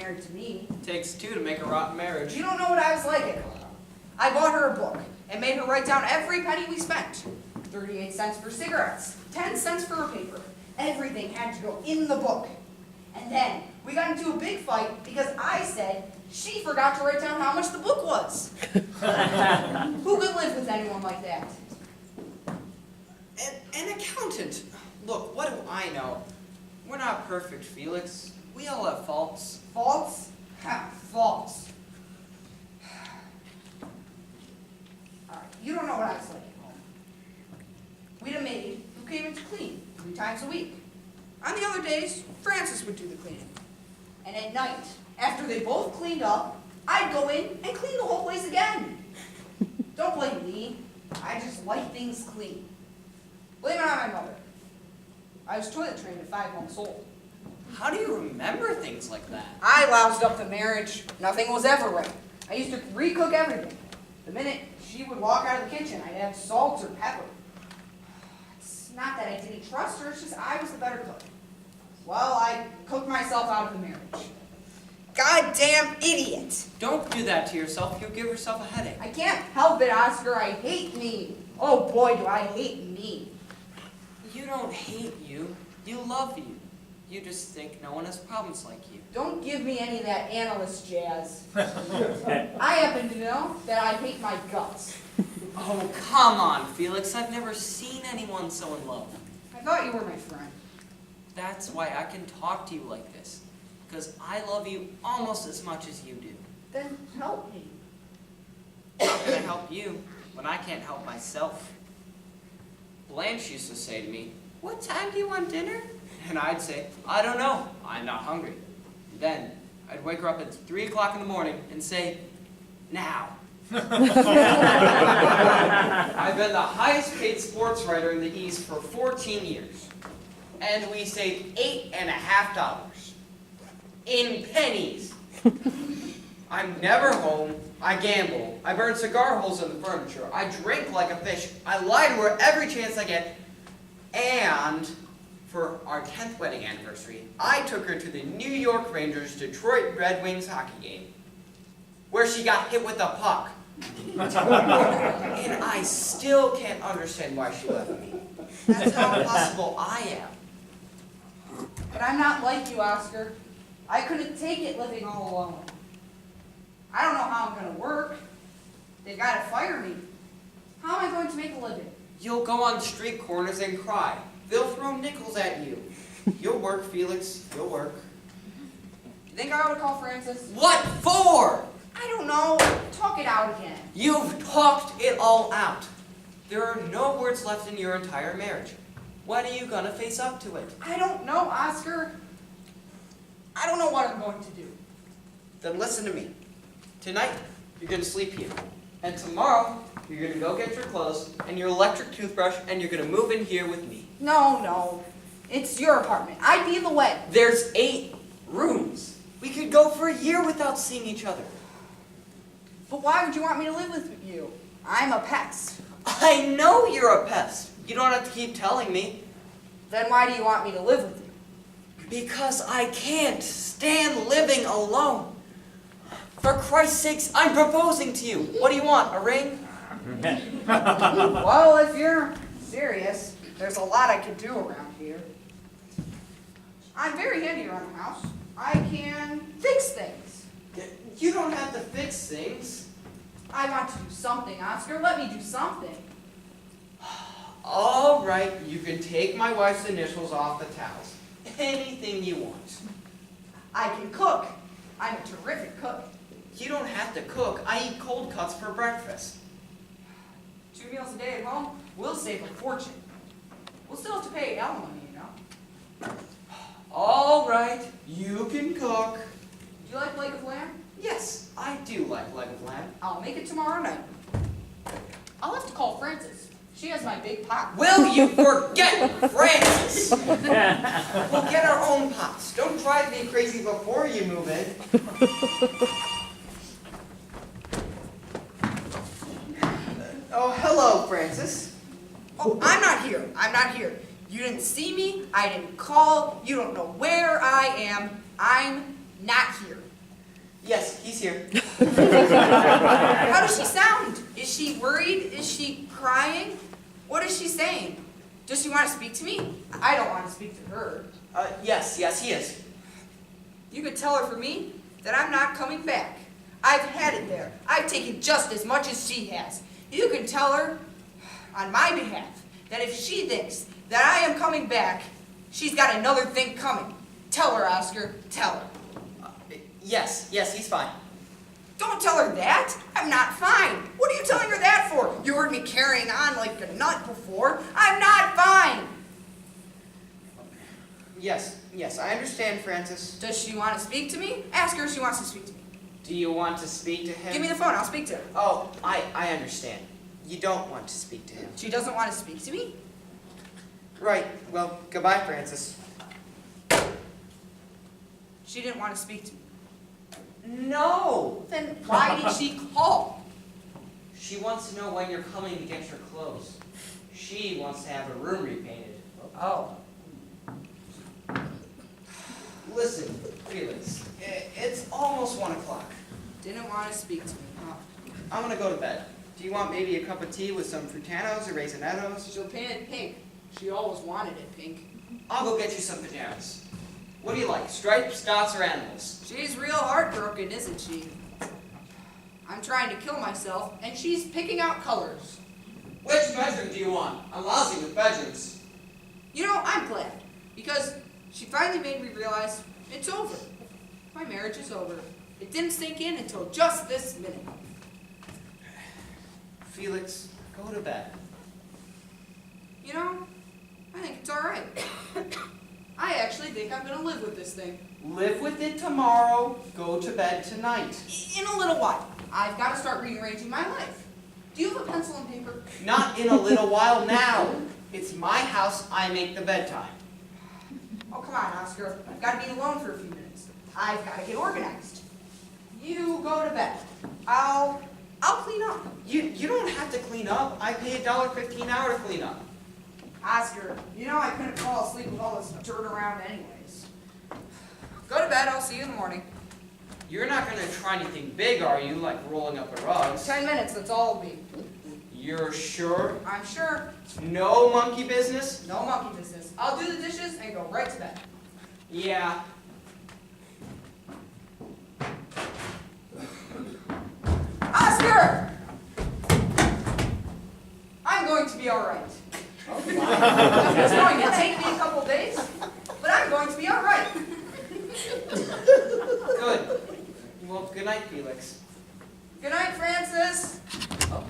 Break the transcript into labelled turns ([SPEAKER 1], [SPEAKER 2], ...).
[SPEAKER 1] married to me.
[SPEAKER 2] Takes two to make a rotten marriage.
[SPEAKER 1] You don't know what I was like at Colorado. I bought her a book and made her write down every penny we spent. 38 cents for cigarettes, 10 cents for her paper. Everything had to go in the book. And then we got into a big fight because I said she forgot to write down how much the book was. Who could live with anyone like that?
[SPEAKER 2] An accountant. Look, what do I know? We're not perfect, Felix. We all have faults.
[SPEAKER 1] Faults? Ha, faults. All right, you don't know what I was like at home. We had a maid who came in to clean 3 times a week. On the other days, Frances would do the cleaning. And at night, after they both cleaned up, I'd go in and clean the whole place again. Don't blame me. I just like things clean. Blame it on my mother. I was toilet trained at 5 months old.
[SPEAKER 2] How do you remember things like that?
[SPEAKER 1] I loused up the marriage. Nothing was ever right. I used to recook everything. The minute she would walk out of the kitchen, I'd add salt or pepper. It's not that I didn't trust her, it's just I was the better cook. Well, I cooked myself out of the marriage. Goddamn idiot!
[SPEAKER 2] Don't do that to yourself. You'll give yourself a headache.
[SPEAKER 1] I can't help it, Oscar. I hate me. Oh boy, do I hate me.
[SPEAKER 2] You don't hate you. You love you. You just think no one has problems like you.
[SPEAKER 1] Don't give me any of that analyst jazz. I happen to know that I hate my guts.
[SPEAKER 2] Oh, come on, Felix. I've never seen anyone so in love.
[SPEAKER 1] I thought you were my friend.
[SPEAKER 2] That's why I can talk to you like this. Because I love you almost as much as you do.
[SPEAKER 1] Then help me.
[SPEAKER 2] How can I help you when I can't help myself? Blanche used to say to me, "What time do you want dinner?" And I'd say, "I don't know. I'm not hungry." Then I'd wake her up at 3 o'clock in the morning and say, "Now." I've been the highest paid sports writer in the East for 14 years. And we saved $8.50 in pennies. I'm never home. I gamble. I burn cigar holes in the furniture. I drink like a fish. I lie to her every chance I get. And for our 10th wedding anniversary, I took her to the New York Rangers Detroit Red Wings hockey game, where she got hit with a puck. And I still can't understand why she left me. That's how impossible I am.
[SPEAKER 1] But I'm not like you, Oscar. I couldn't take it living all alone. I don't know how I'm going to work. They've got to fire me. How am I going to make a living?
[SPEAKER 2] You'll go on street corners and cry. They'll throw nickels at you. You'll work, Felix. You'll work.
[SPEAKER 1] You think I ought to call Frances?
[SPEAKER 2] What for?
[SPEAKER 1] I don't know. Talk it out again.
[SPEAKER 2] You've talked it all out. There are no words left in your entire marriage. When are you going to face up to it?
[SPEAKER 1] I don't know, Oscar. I don't know what I'm going to do.
[SPEAKER 2] Then listen to me. Tonight, you're going to sleep here. And tomorrow, you're going to go get your clothes and your electric toothbrush, and you're going to move in here with me.
[SPEAKER 1] No. It's your apartment. I'd be in the way.
[SPEAKER 2] There's 8 rooms. We could go for a year without seeing each other.
[SPEAKER 1] But why would you want me to live with you? I'm a pest.
[SPEAKER 2] I know you're a pest. You don't have to keep telling me.
[SPEAKER 1] Then why do you want me to live with you?
[SPEAKER 2] Because I can't stand living alone. For Christ's sakes, I'm proposing to you. What do you want, a ring?
[SPEAKER 1] Well, if you're serious, there's a lot I could do around here. I'm very handy around the house. I can fix things.
[SPEAKER 2] You don't have to fix things.
[SPEAKER 1] I want to do something, Oscar. Let me do something.
[SPEAKER 2] All right, you can take my wife's initials off the towels. Anything you want.
[SPEAKER 1] I can cook. I'm a terrific cook.
[SPEAKER 2] You don't have to cook. I eat cold cuts for breakfast.
[SPEAKER 1] 2 meals a day at home, we'll save a fortune. We'll still have to pay alimony, you know.
[SPEAKER 2] All right, you can cook.
[SPEAKER 1] Do you like leg of lamb?
[SPEAKER 2] Yes, I do like leg of lamb.
[SPEAKER 1] I'll make it tomorrow night. I'll have to call Frances. She has my big pot.
[SPEAKER 2] Will you forget Francis? We'll get our own pots. Don't drive me crazy before you move in. Oh, hello, Francis.
[SPEAKER 1] Oh, I'm not here. I'm not here. You didn't see me. I didn't call. You don't know where I am. I'm not here.
[SPEAKER 2] Yes, he's here.
[SPEAKER 1] How does she sound? Is she worried? Is she crying? What is she saying? Does she want to speak to me? I don't want to speak to her.
[SPEAKER 2] Yes, he is.
[SPEAKER 1] You could tell her for me that I'm not coming back. I've had it there. I've taken just as much as she has. You can tell her, on my behalf, that if she thinks that I am coming back, she's got another thing coming. Tell her, Oscar. Tell her.
[SPEAKER 2] Yes, he's fine.
[SPEAKER 1] Don't tell her that. I'm not fine. What are you telling her that for? You heard me carrying on like a nut before. I'm not fine.
[SPEAKER 2] Yes, I understand, Francis.
[SPEAKER 1] Does she want to speak to me? Ask her if she wants to speak to me.
[SPEAKER 2] Do you want to speak to him?
[SPEAKER 1] Give me the phone. I'll speak to her.
[SPEAKER 2] Oh, I understand. You don't want to speak to him.
[SPEAKER 1] She doesn't want to speak to me?
[SPEAKER 2] Right. Well, goodbye, Francis.
[SPEAKER 1] She didn't want to speak to me.
[SPEAKER 2] No!
[SPEAKER 1] Then why did she call?
[SPEAKER 2] She wants to know when you're coming to get your clothes. She wants to have her room repainted.
[SPEAKER 1] Oh.
[SPEAKER 2] Listen, Felix, it's almost 1 o'clock.
[SPEAKER 1] Didn't want to speak to me. Oh.
[SPEAKER 2] I'm gonna go to bed. Do you want maybe a cup of tea with some frutanos or raisinettos?
[SPEAKER 1] She'll paint it pink. She always wanted it pink.
[SPEAKER 2] I'll go get you some pajamas. What do you like, stripes, dots, or animals?
[SPEAKER 1] She's real heartbroken, isn't she? I'm trying to kill myself, and she's picking out colors.
[SPEAKER 2] Which bedroom do you want? I'm lousy with bedrooms.
[SPEAKER 1] You know, I'm glad, because she finally made me realize it's over. My marriage is over. It didn't sink in until just this minute.
[SPEAKER 2] Felix, go to bed.
[SPEAKER 1] You know, I think it's all right. I actually think I'm going to live with this thing.
[SPEAKER 2] Live with it tomorrow, go to bed tonight.
[SPEAKER 1] In a little while. I've got to start rearranging my life. Do you have a pencil and paper?
[SPEAKER 2] Not in a little while now. It's my house, I make the bedtime.
[SPEAKER 1] Oh, come on, Oscar. I've got to be alone for a few minutes. I've got to get organized. You go to bed. I'll clean up.
[SPEAKER 2] You don't have to clean up. I pay $1.15 an hour to clean up.
[SPEAKER 1] Oscar, you know I couldn't fall asleep with all this dirt around anyways. Go to bed. I'll see you in the morning.
[SPEAKER 2] You're not going to try anything big, are you? Like rolling up the rugs?
[SPEAKER 1] 10 minutes, that's all it'll be.
[SPEAKER 2] You're sure?
[SPEAKER 1] I'm sure.
[SPEAKER 2] No monkey business?
[SPEAKER 1] No monkey business. I'll do the dishes and go right to bed.
[SPEAKER 2] Yeah.
[SPEAKER 1] Oscar! I'm going to be all right. It's going to take me a couple days, but I'm going to be all right.
[SPEAKER 2] Good. Well, good night, Felix.
[SPEAKER 1] Good night, Francis. Oh.